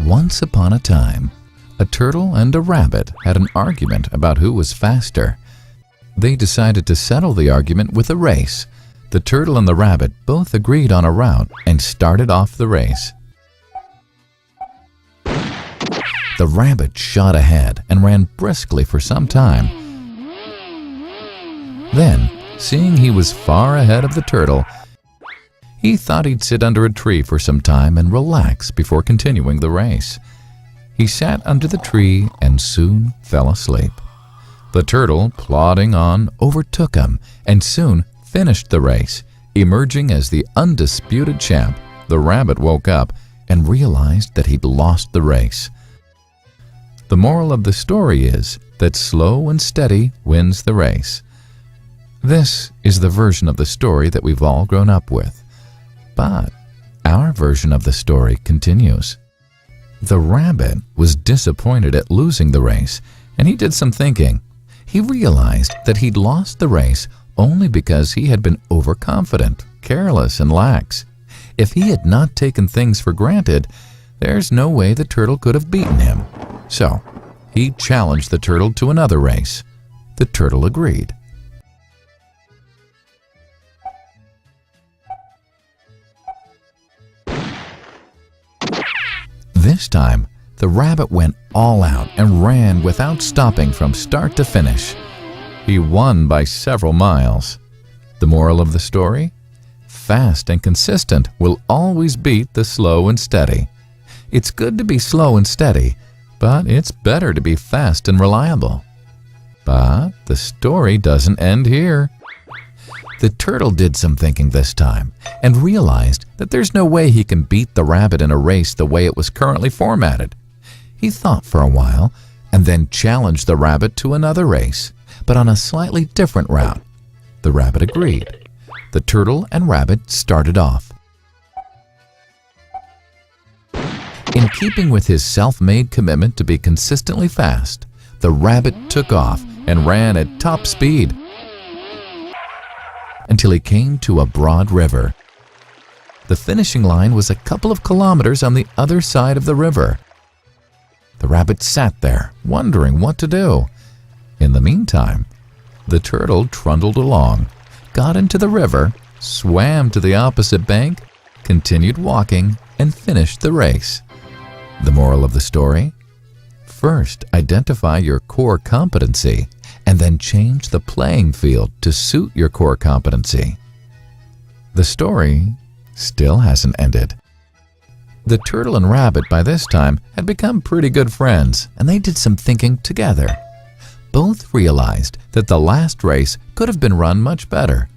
Once upon a time, a turtle and a rabbit had an argument about who was faster. They decided to settle the argument with a race. The turtle and the rabbit both agreed on a route and started off the race. The rabbit shot ahead and ran briskly for some time. Then, seeing he was far ahead of the turtle, he thought he'd sit under a tree for some time and relax before continuing the race. He sat under the tree and soon fell asleep. The turtle, plodding on, overtook him and soon finished the race. Emerging as the undisputed champ, the rabbit woke up and realized that he'd lost the race. The moral of the story is that slow and steady wins the race. This is the version of the story that we've all grown up with. But our version of the story continues. The rabbit was disappointed at losing the race, and he did some thinking. He realized that he'd lost the race only because he had been overconfident, careless, and lax. If he had not taken things for granted, there's no way the turtle could have beaten him. So, he challenged the turtle to another race. The turtle agreed. This time, the rabbit went all out and ran without stopping from start to finish. He won by several miles. The moral of the story? Fast and consistent will always beat the slow and steady. It's good to be slow and steady, but it's better to be fast and reliable. But the story doesn't end here. The turtle did some thinking this time and realized that there's no way he can beat the rabbit in a race the way it was currently formatted. He thought for a while and then challenged the rabbit to another race, but on a slightly different route. The rabbit agreed. The turtle and rabbit started off. In keeping with his self-made commitment to be consistently fast, the rabbit took off and ran at top speed until he came to a broad river. The finishing line was a couple of kilometers on the other side of the river. The rabbit sat there, wondering what to do. In the meantime, the turtle trundled along, got into the river, swam to the opposite bank, continued walking, and finished the race. The moral of the story? First, identify your core competency, and then change the playing field to suit your core competency. The story still hasn't ended. The turtle and rabbit by this time had become pretty good friends, and they did some thinking together. Both realized that the last race could have been run much better.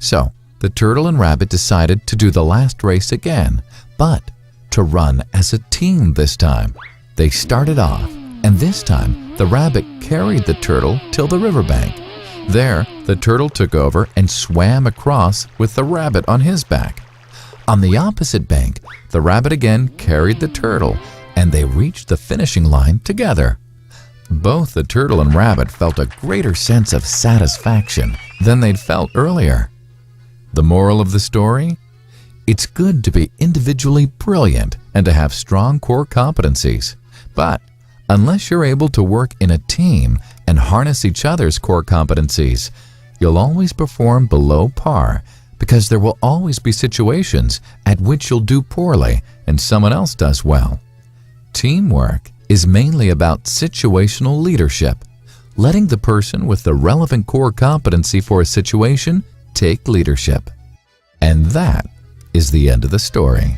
So, the turtle and rabbit decided to do the last race again, but to run as a team this time. They started off, and this time the rabbit carried the turtle till the riverbank. There, the turtle took over and swam across with the rabbit on his back. On the opposite bank, the rabbit again carried the turtle, and they reached the finishing line together. Both the turtle and rabbit felt a greater sense of satisfaction than they'd felt earlier. The moral of the story? It's good to be individually brilliant and to have strong core competencies, but unless you're able to work in a team and harness each other's core competencies, you'll always perform below par, because there will always be situations at which you'll do poorly and someone else does well. Teamwork is mainly about situational leadership, letting the person with the relevant core competency for a situation take leadership. And that is the end of the story.